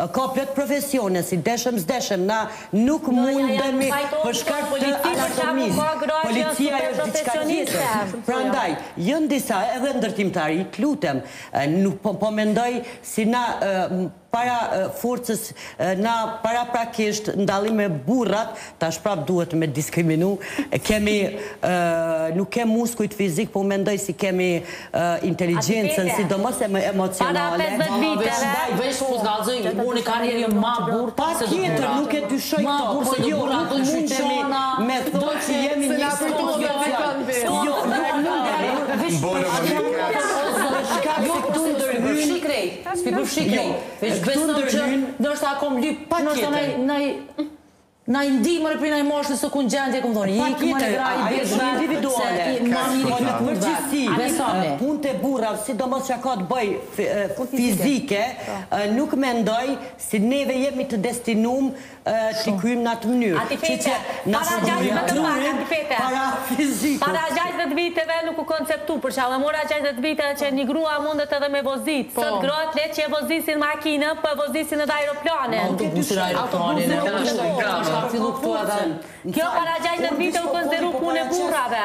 ka plot profesione, si deshëm s'deshëm, na nuk mundemi për shkak të anatomisë. Policia është diçka tjetër. Prandaj, janë disa edhe ndërtimtari, lutem, nuk po mendoj si na para forcës, na para prakisht ndallim me burrat, tash prap duhet me diskriminu, nuk kem muskujt fizik, po mendoj si kemi inteligjencën, sidomos e më emocionale. Para 50 viteve. Vesh mos gallzoj, unë karrierë ma burr. Pa tjetër, nuk e dyshoj këto, po jo, nuk mundemi me thonë që jemi një S'pi përshikrej, veç beson që nështë akom lyp, nështë na i ndimër për naj moshtë së kun gjendje, këmë thonë, ikë më në graj, është individuale, në përgjithsi, punë të burra, sidomos që ka të bëj fizike, nuk mendoj si neve jemi të destinum të krymë në atë mënyrë. Atipete, para fizikut. Para 60 viteve nuk u konceptu, për që mora 60 viteve që një grua mundet edhe me vozit. Sot grot le që e vozisin makinë, për vozisin edhe aeroplanen. Kjo para 60 vite u konsideru punë e burrave.